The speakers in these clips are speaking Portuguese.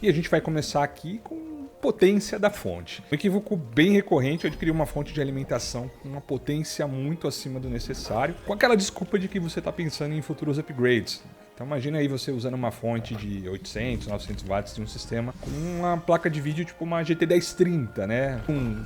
E a gente vai começar aqui com potência da fonte. Um equívoco bem recorrente é adquirir uma fonte de alimentação com uma potência muito acima do necessário, com aquela desculpa de que você está pensando em futuros upgrades. Então imagina aí você usando uma fonte de 800, 900 watts de um sistema com uma placa de vídeo tipo uma GT 1030, né? Com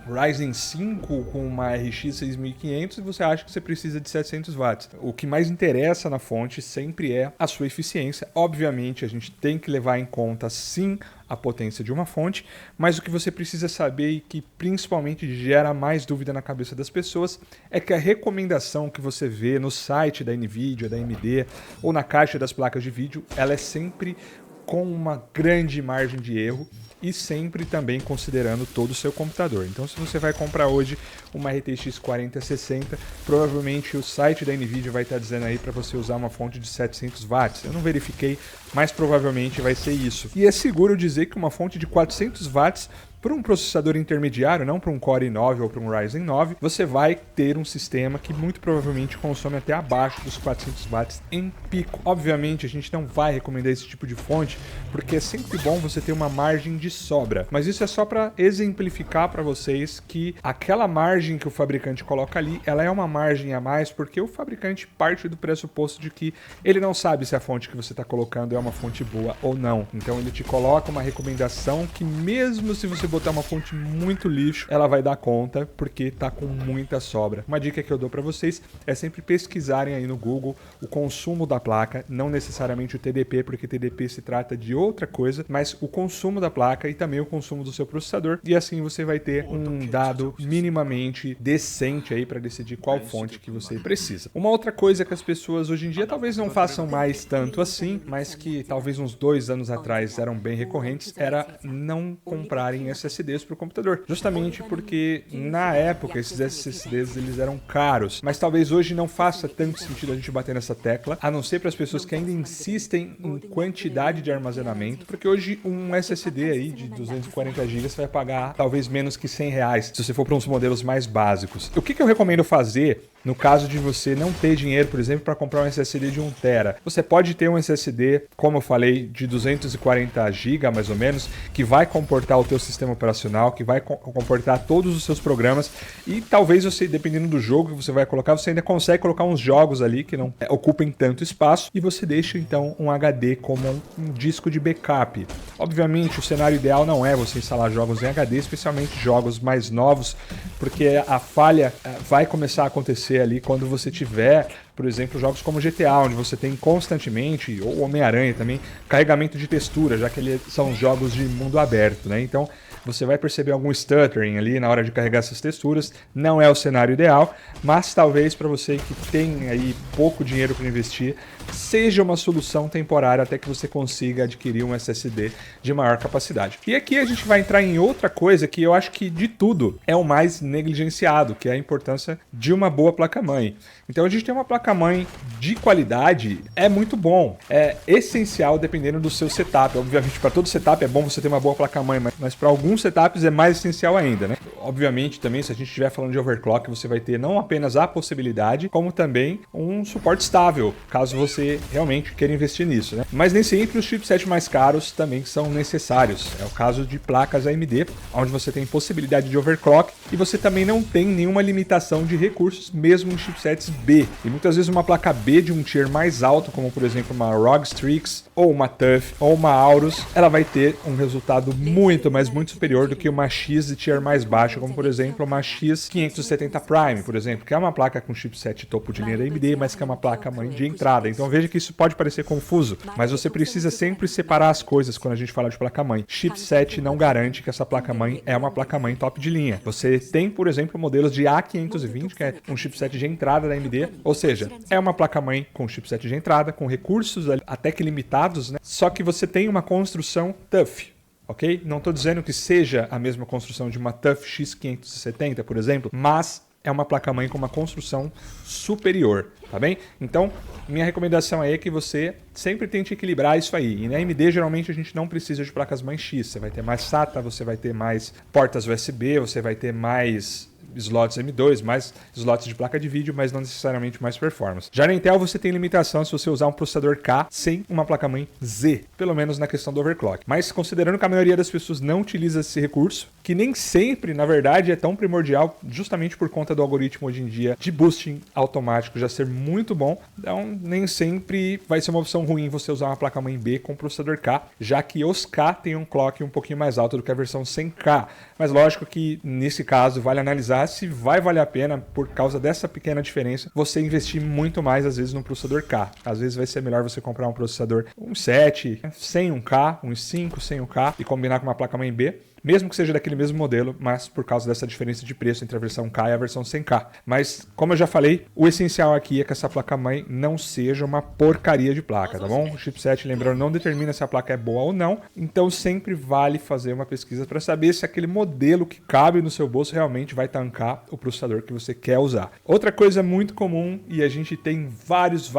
Ryzen 5 com uma RX 6500 e você acha que você precisa de 700 watts. O que mais interessa na fonte sempre é a sua eficiência. Obviamente a gente tem que levar em conta sim a potência de uma fonte, mas o que você precisa saber e que principalmente gera mais dúvida na cabeça das pessoas é que a recomendação que você vê no site da NVIDIA, da AMD ou na caixa das placas de vídeo, ela é sempre com uma grande margem de erro e sempre também considerando todo o seu computador. Então, se você vai comprar hoje uma RTX 4060, provavelmente o site da NVIDIA vai estar dizendo aí para você usar uma fonte de 700 watts. Eu não verifiquei, mas provavelmente vai ser isso. E é seguro dizer que uma fonte de 400 watts para um processador intermediário, não para um Core i9 ou para um Ryzen 9, você vai ter um sistema que muito provavelmente consome até abaixo dos 400 watts em pico. Obviamente, a gente não vai recomendar esse tipo de fonte, porque é sempre bom você ter uma margem de sobra. Mas isso é só para exemplificar para vocês que aquela margem que o fabricante coloca ali, ela é uma margem a mais, porque o fabricante parte do pressuposto de que ele não sabe se a fonte que você está colocando é uma fonte boa ou não. Então ele te coloca uma recomendação que mesmo se você botar uma fonte muito lixo, ela vai dar conta porque tá com muita sobra. Uma dica que eu dou para vocês é sempre pesquisarem aí no Google o consumo da placa, não necessariamente o TDP, porque TDP se trata de outra coisa, mas o consumo da placa e também o consumo do seu processador, e assim você vai ter um dado minimamente decente aí para decidir qual fonte que você precisa. Uma outra coisa que as pessoas hoje em dia talvez não façam mais tanto assim, mas que talvez uns 2 anos atrás eram bem recorrentes, era não comprarem SSDs para o computador, justamente porque na época esses SSDs eles eram caros, mas talvez hoje não faça tanto sentido a gente bater nessa tecla, a não ser para as pessoas que ainda insistem em quantidade de armazenamento, porque hoje um SSD aí de 240 GB você vai pagar talvez menos que R$100 se você for para uns modelos mais básicos. O que eu recomendo fazer no caso de você não ter dinheiro, por exemplo, para comprar um SSD de 1 TB? Você pode ter um SSD, como eu falei, de 240 GB mais ou menos, que vai comportar o teu sistema operacional, que vai comportar todos os seus programas, e talvez você, dependendo do jogo que você vai colocar, você ainda consegue colocar uns jogos ali que não ocupem tanto espaço, e você deixa então um HD como um disco de backup. Obviamente o cenário ideal não é você instalar jogos em HD, especialmente jogos mais novos, porque a falha vai começar a acontecer ali quando você tiver, por exemplo, jogos como GTA, onde você tem constantemente, ou Homem-Aranha também, carregamento de textura, já que eles são jogos de mundo aberto, né? Então você vai perceber algum stuttering ali na hora de carregar essas texturas. Não é o cenário ideal, mas talvez para você que tem aí pouco dinheiro para investir, seja uma solução temporária até que você consiga adquirir um SSD de maior capacidade. E aqui a gente vai entrar em outra coisa que eu acho que de tudo é o mais negligenciado, que é a importância de uma boa placa-mãe. Então a gente tem uma placa-mãe de qualidade, é muito bom, é essencial dependendo do seu setup. Obviamente para todo setup é bom você ter uma boa placa-mãe, mas para alguns setups é mais essencial ainda, né? Obviamente também se a gente estiver falando de overclock, você vai ter não apenas a possibilidade, como também um suporte estável, caso você realmente queira investir nisso, né? Mas nem sempre os chipsets mais caros também são necessários. É o caso de placas AMD, onde você tem possibilidade de overclock e você também não tem nenhuma limitação de recursos, mesmo em chipsets B. E muitas vezes uma placa B de um tier mais alto, como por exemplo uma ROG Strix, ou uma TUF, ou uma Aorus, ela vai ter um resultado muito, mas muito superior do que uma X de tier mais baixo, como por exemplo uma X570 Prime, por exemplo, que é uma placa com chipset topo de linha da AMD, mas que é uma placa-mãe de entrada. Então veja que isso pode parecer confuso, mas você precisa sempre separar as coisas quando a gente fala de placa-mãe. Chipset não garante que essa placa-mãe é uma placa-mãe top de linha. Você tem, por exemplo, modelos de A520, que é um chipset de entrada da AMD, ou seja, é uma placa-mãe com chipset de entrada, com recursos até que limitados, né? Só que você tem uma construção TUF. Ok? Não estou dizendo que seja a mesma construção de uma TUF X570, por exemplo, mas é uma placa-mãe com uma construção superior, tá bem? Então, minha recomendação aí é que você sempre tente equilibrar isso aí. E na AMD, geralmente, a gente não precisa de placas-mães X. Você vai ter mais SATA, você vai ter mais portas USB, você vai ter mais slots M2, mais slots de placa de vídeo, mas não necessariamente mais performance. Já na Intel você tem limitação se você usar um processador K sem uma placa-mãe Z, pelo menos na questão do overclock. Mas considerando que a maioria das pessoas não utiliza esse recurso, que nem sempre, na verdade, é tão primordial, justamente por conta do algoritmo hoje em dia de boosting automático já ser muito bom, então nem sempre vai ser uma opção ruim você usar uma placa-mãe B com processador K, já que os K têm um clock um pouquinho mais alto do que a versão 100K. Mas lógico que nesse caso vale analisar se vai valer a pena, por causa dessa pequena diferença, você investir muito mais às vezes no processador K. Às vezes vai ser melhor você comprar um processador 1.7, sem um K, 1.5, sem um K e combinar com uma placa-mãe B. Mesmo que seja daquele mesmo modelo, mas por causa dessa diferença de preço entre a versão K e a versão 100K. Mas, como eu já falei, o essencial aqui é que essa placa-mãe não seja uma porcaria de placa, tá bom? O chipset, lembrando, não determina se a placa é boa ou não, então sempre vale fazer uma pesquisa para saber se aquele modelo que cabe no seu bolso realmente vai tancar o processador que você quer usar. Outra coisa muito comum, e a gente tem vários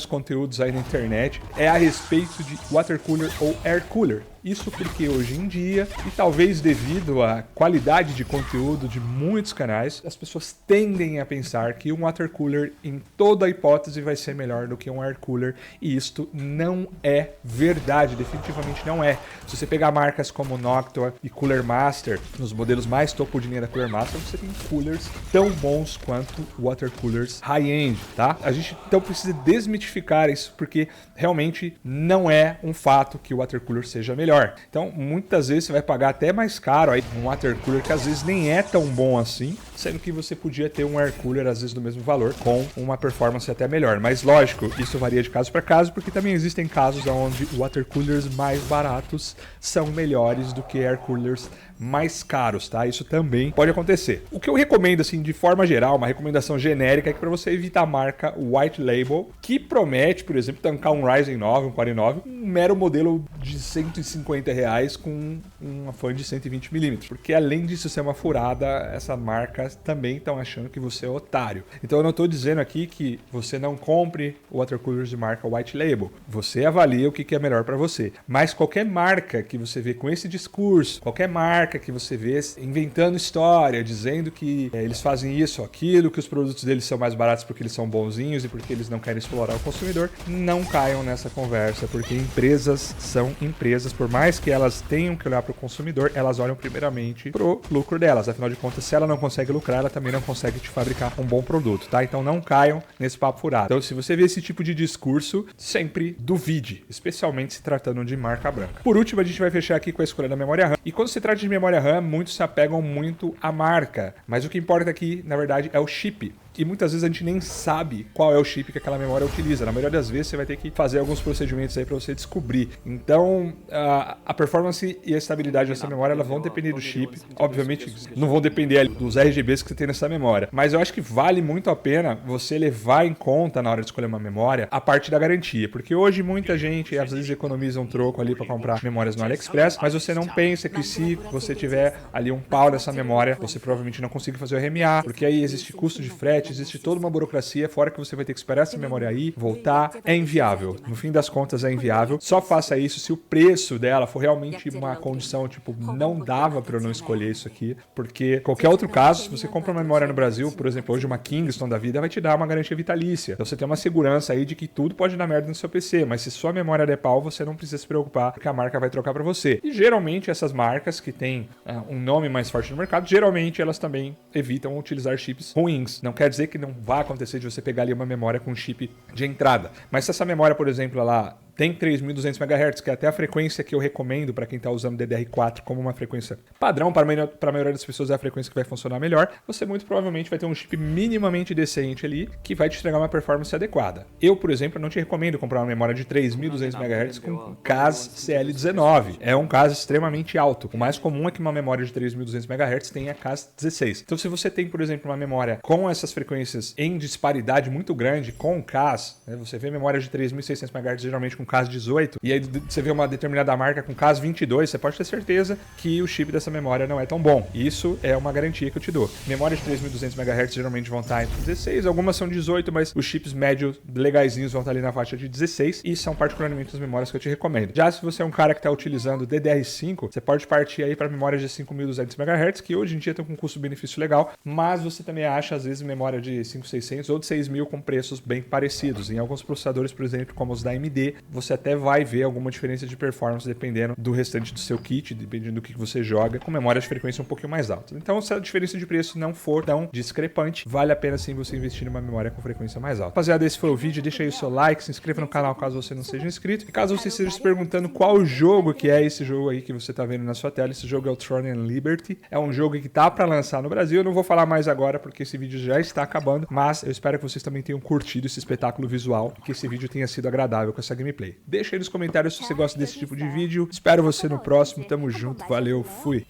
conteúdos aí na internet, é a respeito de water cooler ou air cooler. Isso porque hoje em dia, e talvez devido à qualidade de conteúdo de muitos canais, as pessoas tendem a pensar que um water cooler em toda a hipótese vai ser melhor do que um air cooler, e isto não é verdade, definitivamente não é. Se você pegar marcas como Noctua e Cooler Master, nos modelos mais topo de linha da Cooler Master, você tem coolers tão bons quanto water coolers high-end, tá? A gente então precisa desmitificar isso, porque realmente não é um fato que o water cooler seja melhor. Então, muitas vezes você vai pagar até mais caro aí um water cooler que às vezes nem é tão bom assim, sendo que você podia ter um air cooler às vezes do mesmo valor com uma performance até melhor. Mas lógico, isso varia de caso para caso, porque também existem casos onde water coolers mais baratos são melhores do que air coolers mais caros, tá? Isso também pode acontecer. O que eu recomendo, assim, de forma geral, uma recomendação genérica, é que para você evitar a marca white label, que promete, por exemplo, tancar um Ryzen 9, um Core 9, um mero modelo de R$150 com uma fan de 120mm, porque além disso ser uma furada, essa marca também estão achando que você é otário. Então eu não estou dizendo aqui que você não compre water coolers de marca white label. Você avalia o que é melhor para você. Mas qualquer marca que você vê com esse discurso, qualquer marca que você vê inventando história, dizendo que eles fazem isso ou aquilo, que os produtos deles são mais baratos porque eles são bonzinhos e porque eles não querem explorar o consumidor, não caiam nessa conversa, porque empresas são empresas, por mais que elas tenham que olhar para o consumidor, elas olham primeiramente pro lucro delas. Afinal de contas, se ela não consegue lucrar, ela também não consegue te fabricar um bom produto, tá? Então não caiam nesse papo furado. Então, se você vê esse tipo de discurso, sempre duvide, especialmente se tratando de marca branca. Por último, a gente vai fechar aqui com a escolha da memória RAM. E quando se trata de memória RAM, muitos se apegam muito à marca, mas o que importa aqui, na verdade, é o chip. E muitas vezes a gente nem sabe qual é o chip que aquela memória utiliza. Na maioria das vezes você vai ter que fazer alguns procedimentos aí para você descobrir. Então, a performance e a estabilidade dessa memória, elas vão depender do chip. Obviamente, não vão depender dos RGBs que você tem nessa memória. Mas eu acho que vale muito a pena você levar em conta, na hora de escolher uma memória, a parte da garantia. Porque hoje muita gente, às vezes, economiza um troco ali para comprar memórias no AliExpress, mas você não pensa que se você tiver ali um pau nessa memória, você provavelmente não consiga fazer o RMA, porque aí existe custo de frete, existe toda uma burocracia, fora que você vai ter que esperar essa memória aí, voltar, é inviável. No fim das contas é inviável. Só faça isso se o preço dela for realmente uma condição, tipo, não dava para eu não escolher isso aqui, porque qualquer outro caso, se você compra uma memória no Brasil, por exemplo, hoje uma Kingston da vida, vai te dar uma garantia vitalícia. Então você tem uma segurança aí de que tudo pode dar merda no seu PC, mas se sua memória der pau, você não precisa se preocupar, porque a marca vai trocar para você. E geralmente essas marcas que têm um nome mais forte no mercado, geralmente elas também evitam utilizar chips ruins. Não quer dizer que não vai acontecer de você pegar ali uma memória com chip de entrada. Mas se essa memória, por exemplo, ela tem 3.200 MHz, que é até a frequência que eu recomendo para quem está usando DDR4 como uma frequência padrão, para a maioria das pessoas é a frequência que vai funcionar melhor, você muito provavelmente vai ter um chip minimamente decente ali, que vai te entregar uma performance adequada. Eu, por exemplo, não te recomendo comprar uma memória de 3.200 MHz com CAS CL19. É um CAS extremamente alto. O mais comum é que uma memória de 3.200 MHz tenha CAS 16. Então, se você tem, por exemplo, uma memória com essas frequências em disparidade muito grande com CAS, né, você vê memórias de 3.600 MHz geralmente com com CAS 18, e aí você vê uma determinada marca com CAS 22, você pode ter certeza que o chip dessa memória não é tão bom. Isso é uma garantia que eu te dou. Memórias de 3200 MHz geralmente vão estar entre 16, algumas são 18, mas os chips médios legaisinhos vão estar ali na faixa de 16, e são particularmente as memórias que eu te recomendo. Já se você é um cara que está utilizando DDR5, você pode partir aí para memórias de 5200 MHz, que hoje em dia estão com um custo-benefício legal, mas você também acha às vezes memória de 5600 ou de 6000 com preços bem parecidos. Em alguns processadores, por exemplo, como os da AMD, você até vai ver alguma diferença de performance dependendo do restante do seu kit, dependendo do que você joga, com memórias de frequência um pouquinho mais altas. Então, se a diferença de preço não for tão discrepante, vale a pena sim você investir numa memória com frequência mais alta. Rapaziada, esse foi o vídeo, deixa aí o seu like, se inscreva no canal caso você não seja inscrito, e caso você esteja se perguntando qual jogo que é esse jogo aí que você tá vendo na sua tela, esse jogo é o Throne and Liberty, é um jogo que tá para lançar no Brasil. Eu não vou falar mais agora porque esse vídeo já está acabando, mas eu espero que vocês também tenham curtido esse espetáculo visual, que esse vídeo tenha sido agradável com essa gameplay. Deixa aí nos comentários se você gosta desse tipo de vídeo. Espero você no próximo. Tamo junto. Valeu. Fui.